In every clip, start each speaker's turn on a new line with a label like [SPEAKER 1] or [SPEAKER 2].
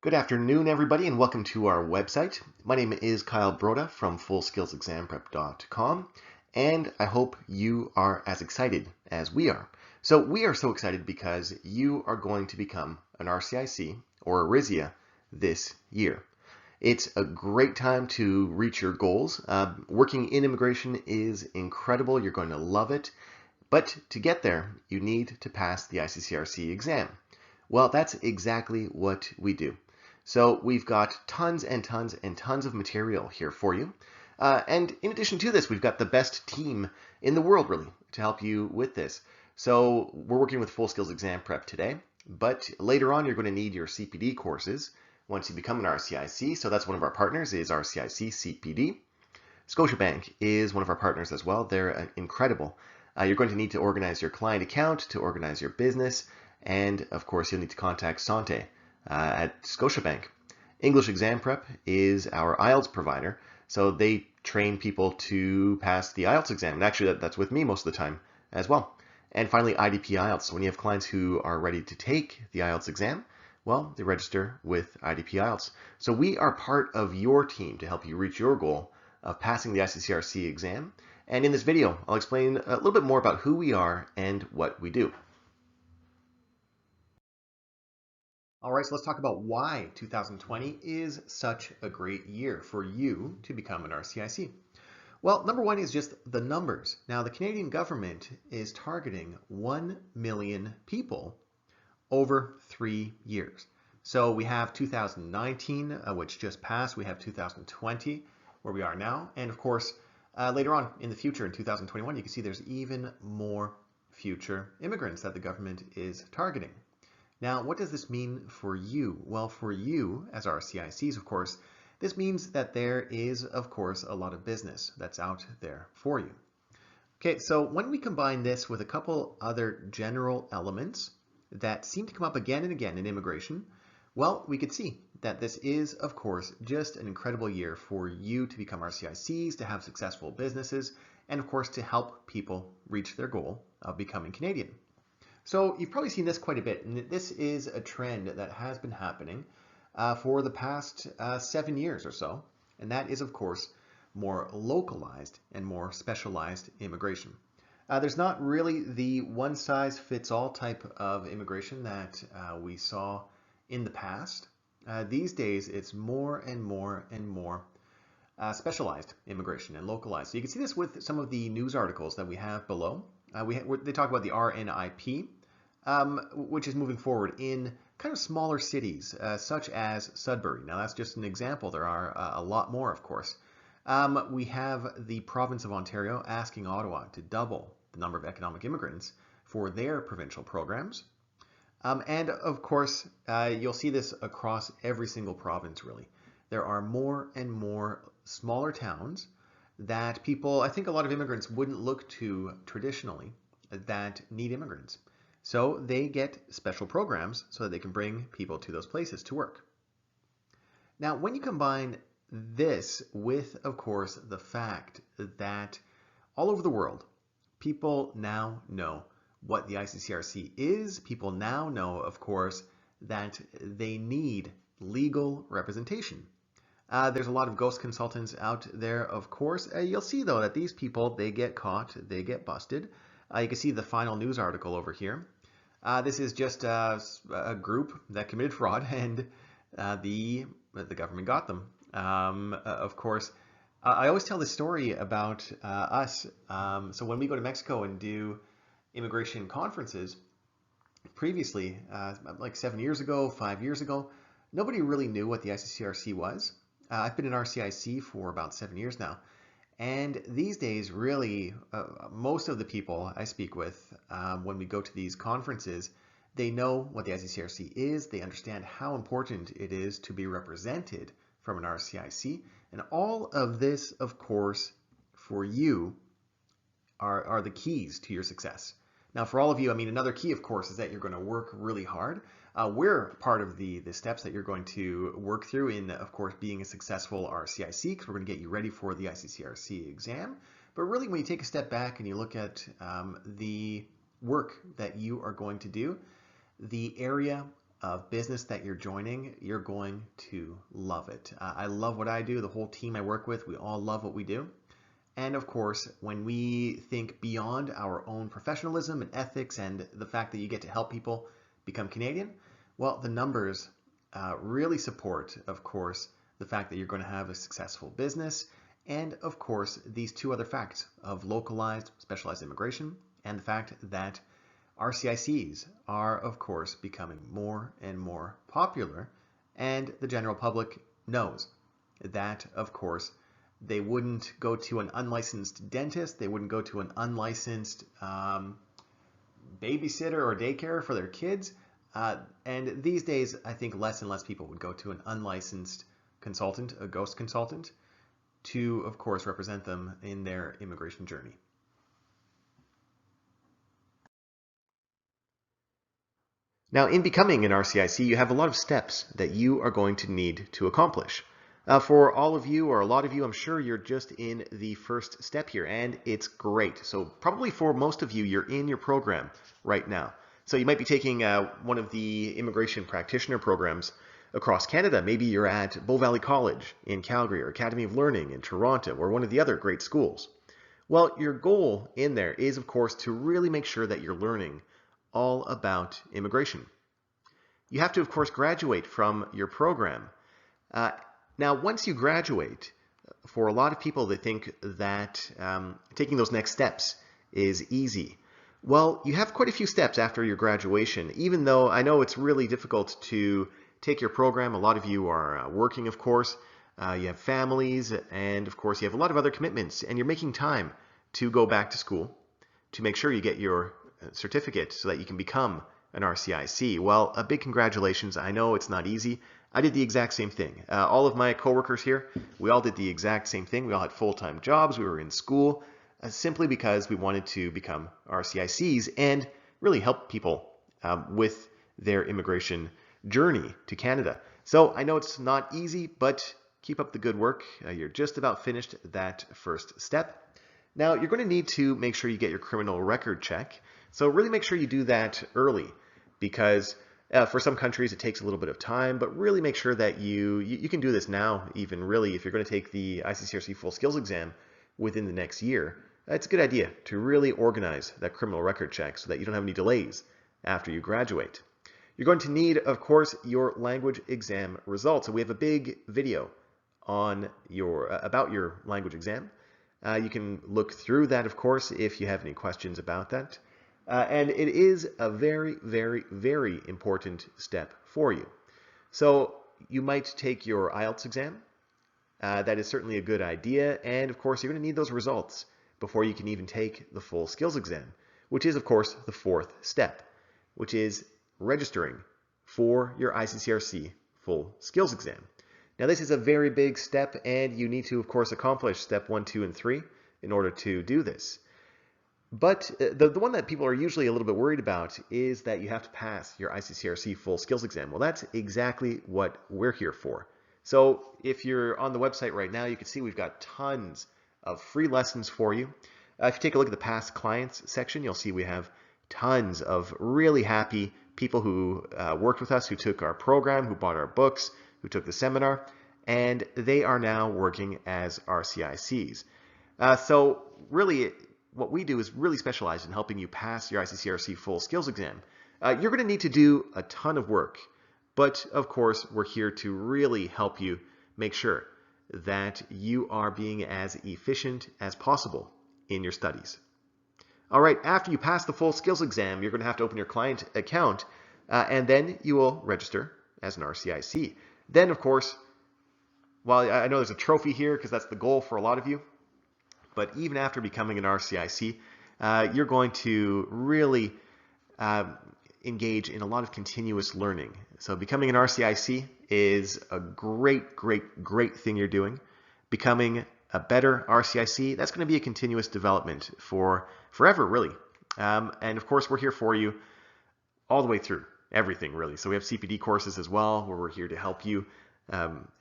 [SPEAKER 1] Good afternoon, everybody, and welcome to our website. My name is Kyle Broda from FullSkillsExamPrep.com, and I hope you are as excited as we are. So we are so excited because you are going to become an RCIC or a RISIA this year. It's a great time to reach your goals. Working in immigration is incredible. You're going to love it. But to get there, you need to pass the ICCRC exam. Well, that's exactly what we do. So we've got tons and tons and tons of material here for you. And in addition to this, we've got the best team in the world, really, to help you with this. So we're working with Full Skills Exam Prep today, but later on, you're going to need your CPD courses once you become an RCIC. So that's one of our partners is RCIC CPD. Scotiabank is one of our partners as well. They're incredible. You're going to need to organize your client account, to organize your business, and of course, you'll need to contact Sante at Scotiabank. English Exam Prep is our IELTS provider, so they train people to pass the IELTS exam. And actually, that's with me most of the time as well. And finally, IDP IELTS. So when you have clients who are ready to take the IELTS exam, well, they register with IDP IELTS. So we are part of your team to help you reach your goal of passing the ICCRC exam. And in this video, I'll explain a little bit more about who we are and what we do. All right, so let's talk about why 2020 is such a great year for you to become an RCIC. Well, number one is just the numbers. Now, the Canadian government is targeting 1 million people over 3 years. So we have 2019, which just passed. We have 2020, where we are now. And of course, later on in the future, in 2021, you can see there's even more future immigrants that the government is targeting. Now, what does this mean for you? Well, for you as RCICs, of course, this means that there is, of course, a lot of business that's out there for you. Okay, so when we combine this with a couple other general elements that seem to come up again and again in immigration, well, we could see that this is, of course, just an incredible year for you to become RCICs, to have successful businesses, and of course, to help people reach their goal of becoming Canadian. So you've probably seen this quite a bit, and this is a trend that has been happening for the past 7 years or so, and that is, of course, more localized and more specialized immigration. There's not really the one-size-fits-all type of immigration that we saw in the past. These days, it's more and more and more specialized immigration and localized. So you can see this with some of the news articles that we have below. They talk about the RNIP, which is moving forward in kind of smaller cities, such as Sudbury. Now, that's just an example. There are a lot more, of course. We have the province of Ontario asking Ottawa to double the number of economic immigrants for their provincial programs. And of course, you'll see this across every single province, really. There are more and more smaller towns that people, I think a lot of immigrants wouldn't look to traditionally, that need immigrants. So they get special programs so that they can bring people to those places to work. Now, when you combine this with, of course, the fact that all over the world, people now know what the ICCRC is. People now know, of course, that they need legal representation. There's a lot of ghost consultants out there, of course. You'll see, though, that these people, they get caught, they get busted. You can see the final news article over here. This is just a group that committed fraud, and the government got them. Of course, I always tell this story about us. So when we go to Mexico and do immigration conferences, previously, like 7 years ago, 5 years ago, nobody really knew what the ICCRC was. I've been in RCIC for about 7 years now. And these days, really, most of the people I speak with when we go to these conferences, they know what the ICCRC is. They understand how important it is to be represented from an RCIC. And all of this, of course, for you are the keys to your success. Now, for all of you, I mean, another key, of course, is that you're going to work really hard. We're part of the steps that you're going to work through in, of course, being a successful RCIC, because we're going to get you ready for the ICCRC exam. But really, when you take a step back and you look at the work that you are going to do, the area of business that you're joining, you're going to love it. I love what I do. The whole team I work with, we all love what we do. And of course, when we think beyond our own professionalism and ethics and the fact that you get to help people become Canadian, well, the numbers really support, of course, the fact that you're going to have a successful business. And of course, these two other facts of localized, specialized immigration and the fact that RCICs are, of course, becoming more and more popular. And the general public knows that, of course, they wouldn't go to an unlicensed dentist. They wouldn't go to an unlicensed babysitter or daycare for their kids. And these days, I think less and less people would go to an unlicensed consultant, a ghost consultant, to, of course, represent them in their immigration journey. Now, in becoming an RCIC, you have a lot of steps that you are going to need to accomplish. For all of you, or a lot of you, I'm sure you're just in the first step here, and it's great. So probably for most of you, you're in your program right now. So you might be taking one of the immigration practitioner programs across Canada. Maybe you're at Bow Valley College in Calgary, or Academy of Learning in Toronto, or one of the other great schools. Well, your goal in there is, of course, to really make sure that you're learning all about immigration. You have to, of course, graduate from your program. Now, once you graduate, for a lot of people, they think that taking those next steps is easy. Well, you have quite a few steps after your graduation, even though I know it's really difficult to take your program. A lot of you are working, of course. You have families, and of course, you have a lot of other commitments, and you're making time to go back to school to make sure you get your certificate so that you can become an RCIC. Well, a big congratulations. I know it's not easy. I did the exact same thing. All of my coworkers here, we all did the exact same thing. We all had full-time jobs. We were in school simply because we wanted to become RCICs and really help people with their immigration journey to Canada. So I know it's not easy, but keep up the good work. You're just about finished that first step. Now, you're going to need to make sure you get your criminal record check. So really make sure you do that early, because for some countries it takes a little bit of time, but really make sure that you can do this now, even really if you're going to take the ICCRC full skills exam within the next year. It's a good idea to really organize that criminal record check so that you don't have any delays after you graduate. You're going to need, of course, your language exam results. So we have a big video on about your language exam. You can look through that, of course, if you have any questions about that. And it is a very, very, very important step for you. So you might take your IELTS exam. That is certainly a good idea. And of course, you're going to need those results before you can even take the full skills exam, which is, of course, the fourth step, which is registering for your ICCRC full skills exam. Now, this is a very big step, and you need to, of course, accomplish step 1, 2, and 3 in order to do this. But the one that people are usually a little bit worried about is that you have to pass your ICCRC full skills exam. Well, that's exactly what we're here for. So if you're on the website right now, you can see we've got tons of free lessons for you. If you take a look at the past clients section, you'll see we have tons of really happy people who worked with us, who took our program, who bought our books, who took the seminar, and they are now working as RCICs. So really, what we do is really specialize in helping you pass your ICCRC full skills exam. You're going to need to do a ton of work, but of course, we're here to really help you make sure that you are being as efficient as possible in your studies. All right, after you pass the full skills exam, you're going to have to open your client account, and then you will register as an RCIC. Then, of course, while I know there's a trophy here because that's the goal for a lot of you, but even after becoming an RCIC, you're going to really engage in a lot of continuous learning. So becoming an RCIC is a great, great, great thing you're doing. Becoming a better RCIC, that's going to be a continuous development for forever, really. And of course, we're here for you all the way through everything, really. So we have CPD courses as well, where we're here to help you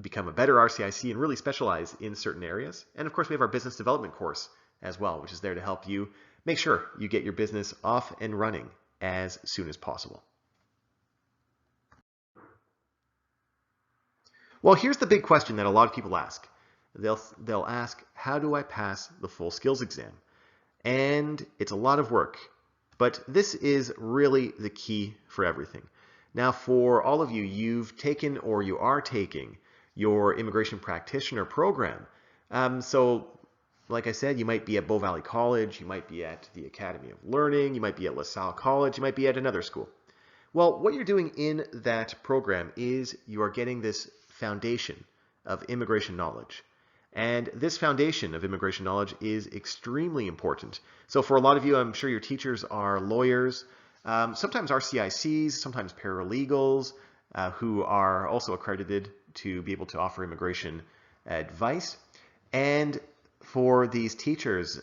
[SPEAKER 1] become a better RCIC and really specialize in certain areas. And of course, we have our business development course as well, which is there to help you make sure you get your business off and running as soon as possible. Well, here's the big question that a lot of people ask. They'll ask, how do I pass the full skills exam? And it's a lot of work, but this is really the key for everything. Now, for all of you, you've taken or you are taking your immigration practitioner program. So like I said, you might be at Bow Valley College, you might be at the Academy of Learning, you might be at LaSalle College, you might be at another school. Well, what you're doing in that program is you are getting this foundation of immigration knowledge. And this foundation of immigration knowledge is extremely important. So for a lot of you, I'm sure your teachers are lawyers, sometimes RCICs, sometimes paralegals, who are also accredited to be able to offer immigration advice. And for these teachers,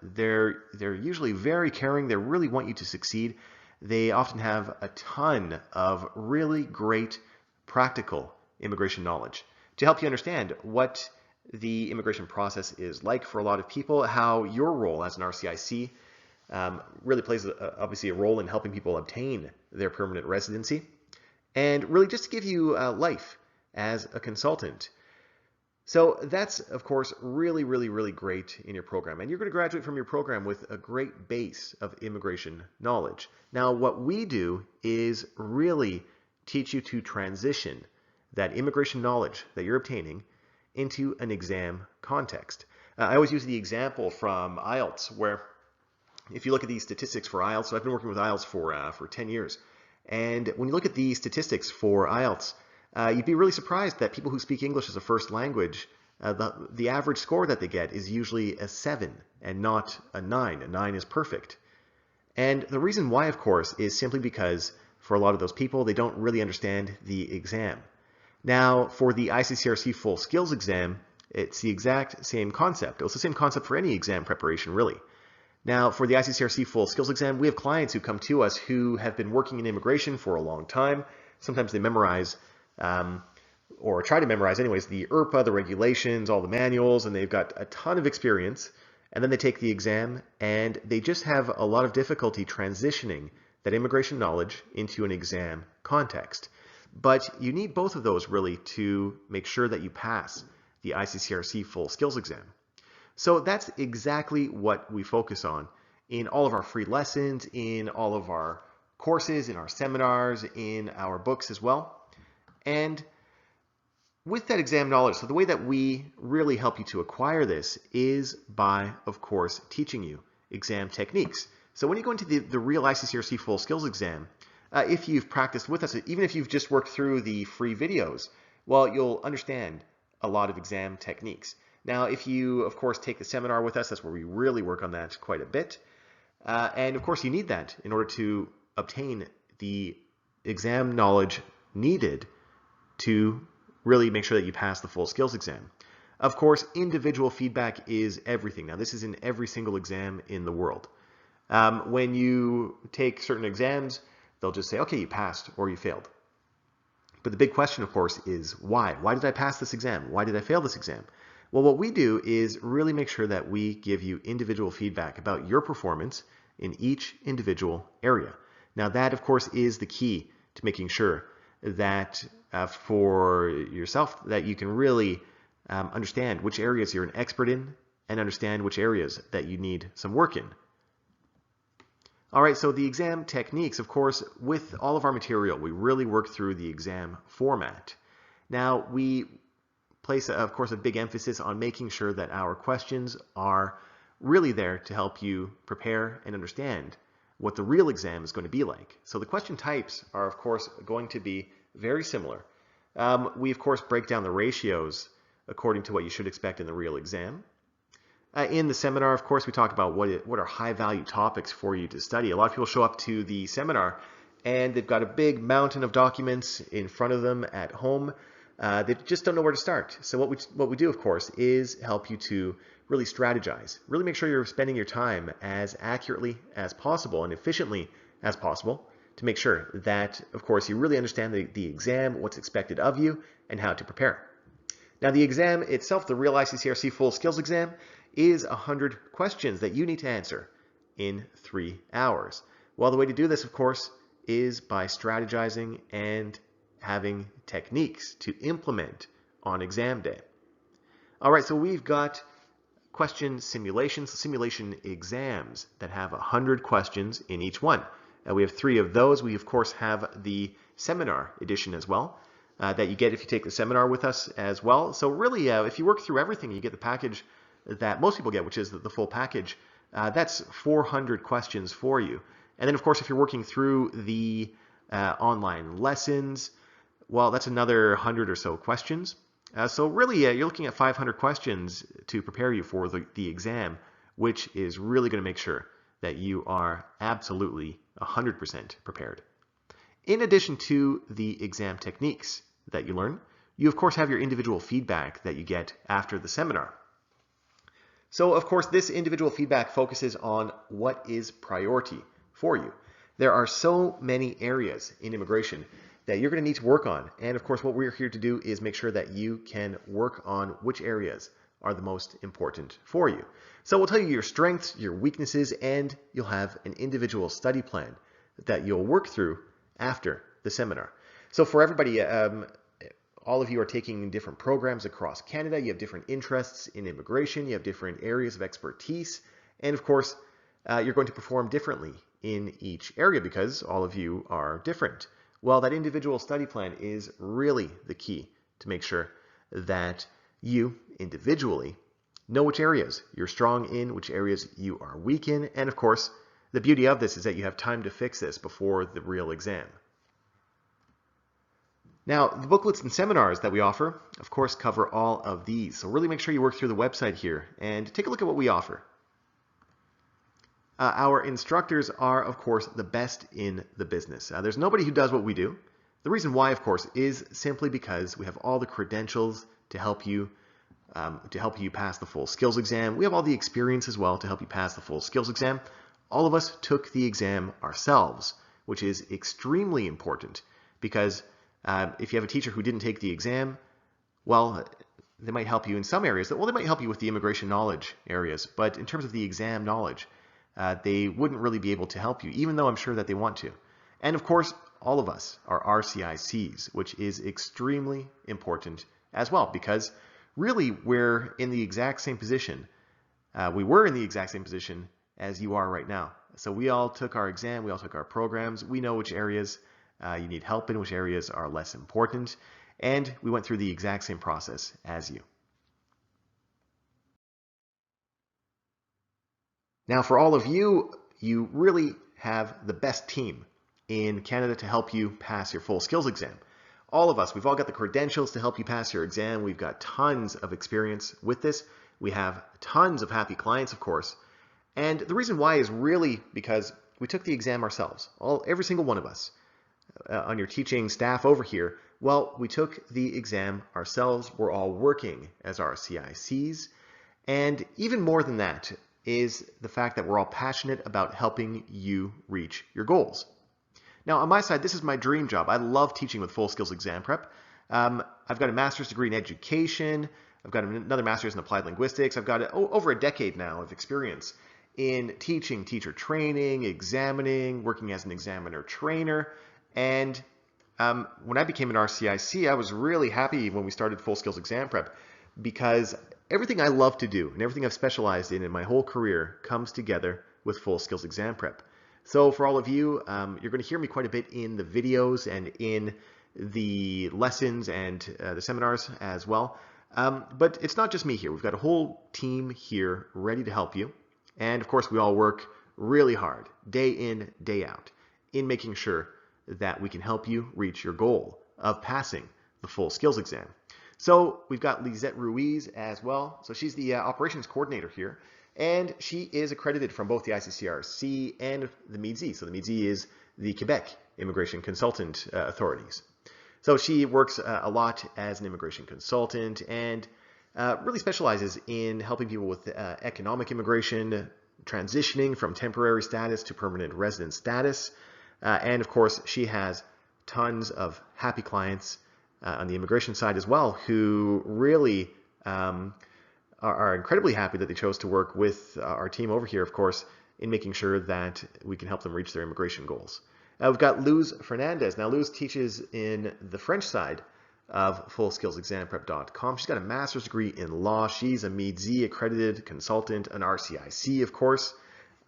[SPEAKER 1] they're usually very caring. They really want you to succeed. They often have a ton of really great practical immigration knowledge to help you understand what the immigration process is like for a lot of people, how your role as an RCIC really plays obviously a role in helping people obtain their permanent residency, and really just to give you life as a consultant. So that's, of course, really, really, really great in your program. And you're going to graduate from your program with a great base of immigration knowledge. Now, what we do is really teach you to transition that immigration knowledge that you're obtaining into an exam context. I always use the example from IELTS, where if you look at these statistics for IELTS, so I've been working with IELTS for 10 years. And when you look at the statistics for IELTS, you'd be really surprised that people who speak English as a first language, the average score that they get is usually a 7 and not a 9. A 9 is perfect. And the reason why, of course, is simply because for a lot of those people, they don't really understand the exam. Now, for the ICCRC Full Skills Exam, it's the exact same concept. It's the same concept for any exam preparation, really. Now, for the ICCRC Full Skills Exam, we have clients who come to us who have been working in immigration for a long time. Sometimes they memorize, or try to memorize anyways, the IRPA, the regulations, all the manuals, and they've got a ton of experience. And then they take the exam, and they just have a lot of difficulty transitioning that immigration knowledge into an exam context. But you need both of those really to make sure that you pass the ICCRC Full Skills Exam. So that's exactly what we focus on in all of our free lessons, in all of our courses, in our seminars, in our books as well. And with that exam knowledge, so the way that we really help you to acquire this is by, of course, teaching you exam techniques. So when you go into the real ICCRC Full Skills Exam, if you've practiced with us, even if you've just worked through the free videos, well, you'll understand a lot of exam techniques. Now, if you, of course, take the seminar with us, that's where we really work on that quite a bit. And, of course, you need that in order to obtain the exam knowledge needed to really make sure that you pass the full skills exam. Of course, individual feedback is everything. Now, this is in every single exam in the world. When you take certain exams, they'll just say, okay, you passed or you failed. But the big question, of course, is why? Why did I pass this exam? Why did I fail this exam? Well, what we do is really make sure that we give you individual feedback about your performance in each individual area. Now, that, of course, is the key to making sure that for yourself that you can really understand which areas you're an expert in and understand which areas that you need some work in. All right, so the exam techniques, of course, with all of our material, we really work through the exam format. Now, we place, of course, a big emphasis on making sure that our questions are really there to help you prepare and understand what the real exam is going to be like. So the question types are, of course, going to be very similar. We, of course, break down the ratios according to what you should expect in the real exam. In the seminar, of course, we talk about what are high-value topics for you to study. A lot of people show up to the seminar and they've got a big mountain of documents in front of them at home. They just don't know where to start. So what we do, of course, is help you to really strategize. Really make sure you're spending your time as accurately as possible and efficiently as possible to make sure that, of course, you really understand the exam, what's expected of you, and how to prepare. Now, the exam itself, the real ICCRC Full Skills Exam, is 100 questions that you need to answer in 3 hours. Well, the way to do this, of course, is by strategizing and having techniques to implement on exam day. All right, so we've got question simulations, simulation exams that have 100 questions in each one. We have 3 of those. We, of course, have the seminar edition as well that you get if you take the seminar with us as well. So really, if you work through everything, you get the package that most people get, which is the full package. That's 400 questions for you. And then, of course, if you're working through the online lessons, well, that's another 100 or so questions. So really, you're looking at 500 questions to prepare you for the exam, which is really going to make sure that you are absolutely 100% prepared. In addition to the exam techniques that you learn, you of course have your individual feedback that you get after the seminar. So of course, this individual feedback focuses on what is priority for you. There are so many areas in immigration that you're going to need to work on. And of course, what we're here to do is make sure that you can work on which areas are the most important for you. So we'll tell you your strengths, your weaknesses, and you'll have an individual study plan that you'll work through after the seminar. So for everybody, all of you are taking different programs across Canada. You have different interests in immigration. You have different areas of expertise. And of course, you're going to perform differently in each area because all of you are different. Well, that individual study plan is really the key to make sure that you individually know which areas you're strong in, which areas you are weak in. And of course, the beauty of this is that you have time to fix this before the real exam. Now, the booklets and seminars that we offer, of course, cover all of these. So really make sure you work through the website here and take a look at what we offer. Our instructors are, of course, the best in the business. There's nobody who does what we do. The reason why, of course, is simply because we have all the credentials to help you pass the full skills exam. We have all the experience as well to help you pass the full skills exam. All of us took the exam ourselves, which is extremely important because if you have a teacher who didn't take the exam, well, they might help you in some areas. Well, they might help you with the immigration knowledge areas, but in terms of the exam knowledge, they wouldn't really be able to help you, even though I'm sure that they want to. And of course, all of us are RCICs, which is extremely important as well, because really we're in the exact same position. We were in the exact same position as you are right now. So we all took our exam, we all took our programs, we know which areas you need help in, which areas are less important, and we went through the exact same process as you. Now, for all of you, you really have the best team in Canada to help you pass your full skills exam. All of us, we've all got the credentials to help you pass your exam. We've got tons of experience with this. We have tons of happy clients, of course. And the reason why is really because we took the exam ourselves, every single one of us. On your teaching staff over here, well, we took the exam ourselves. We're all working as RCICs. And even more than that is the fact that we're all passionate about helping you reach your goals. Now, on my side, this is my dream job. I love teaching with full skills exam prep. I've got a master's degree in education. I've got another master's in applied linguistics. I've got over a decade now of experience in teaching, teacher training, examining, working as an examiner trainer. And when I became an RCIC, I was really happy when we started full skills exam prep because everything I love to do and everything I've specialized in my whole career comes together with full skills exam prep. So for all of you, you're going to hear me quite a bit in the videos and in the lessons and the seminars as well. But it's not just me here. We've got a whole team here ready to help you. And of course, we all work really hard, day in, day out, in making sure that we can help you reach your goal of passing the full skills exam. So we've got Lisette Ruiz as well. So she's the operations coordinator here. And she is accredited from both the ICCRC and the MIDZ. So the MIDZ is the Quebec Immigration Consultant Authorities. So she works a lot as an immigration consultant and really specializes in helping people with economic immigration, transitioning from temporary status to permanent resident status. And of course, she has tons of happy clients on the immigration side as well who really are incredibly happy that they chose to work with our team over here, of course, in making sure that we can help them reach their immigration goals. We've got Luz Fernandez. Now, Luz teaches in the French side of fullskillsexamprep.com. She's got a master's degree in law. She's a MEAD-Z accredited consultant, an RCIC, of course,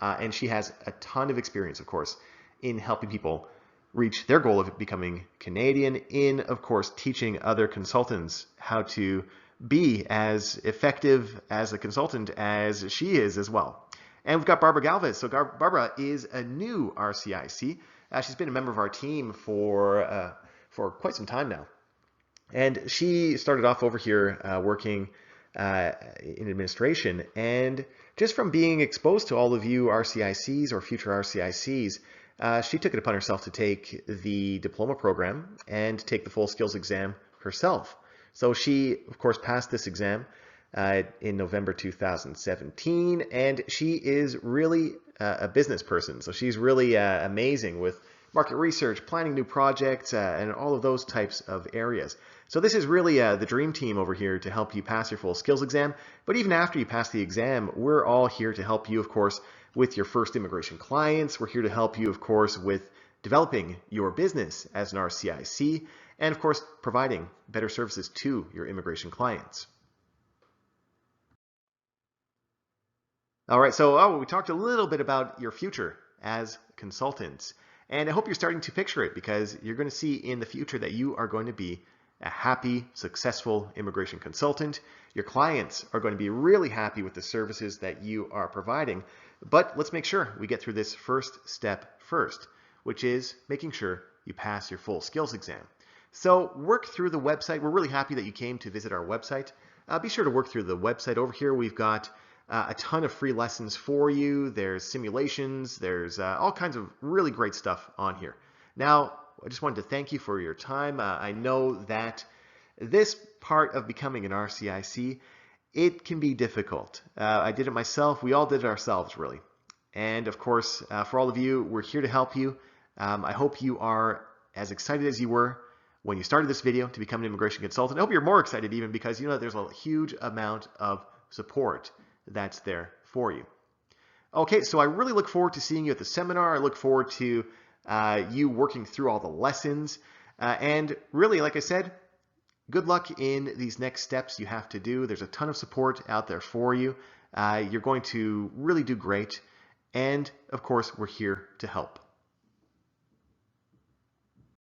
[SPEAKER 1] and she has a ton of experience, of course, in helping people reach their goal of becoming Canadian, in, of course, teaching other consultants how to be as effective as a consultant as she is as well. And we've got Barbara Galvez. So Barbara is a new RCIC. She's been a member of our team for quite some time now. And she started off over here working in administration. And just from being exposed to all of you RCICs or future RCICs, she took it upon herself to take the diploma program and take the full skills exam herself. So she, of course, passed this exam in November 2017, and she is really a business person. So she's really amazing with market research, planning new projects, and all of those types of areas. So this is really the dream team over here to help you pass your full skills exam. But even after you pass the exam, we're all here to help you, of course, with your first immigration clients. We're here to help you, of course, with developing your business as an RCIC, and of course, providing better services to your immigration clients. All right, so we talked a little bit about your future as consultants, and I hope you're starting to picture it, because you're going to see in the future that you are going to be a happy, successful immigration consultant. Your clients are going to be really happy with the services that you are providing. But let's make sure we get through this first step first, which is making sure you pass your full skills exam. So work through the website. We're really happy that you came to visit our website. Be sure to work through the website. Over here, we've got a ton of free lessons for you. There's simulations. There's all kinds of really great stuff on here. Now, I just wanted to thank you for your time. I know that this part of becoming an RCIC, it can be difficult. I did it myself. We all did it ourselves, really. And of course, for all of you, we're here to help you. I hope you are as excited as you were when you started this video to become an immigration consultant. I hope you're more excited even, because you know there's a huge amount of support that's there for you. Okay, so I really look forward to seeing you at the seminar. I look forward to you working through all the lessons. And really, like I said, good luck in these next steps you have to do. There's a ton of support out there for you. You're going to really do great. And of course, we're here to help.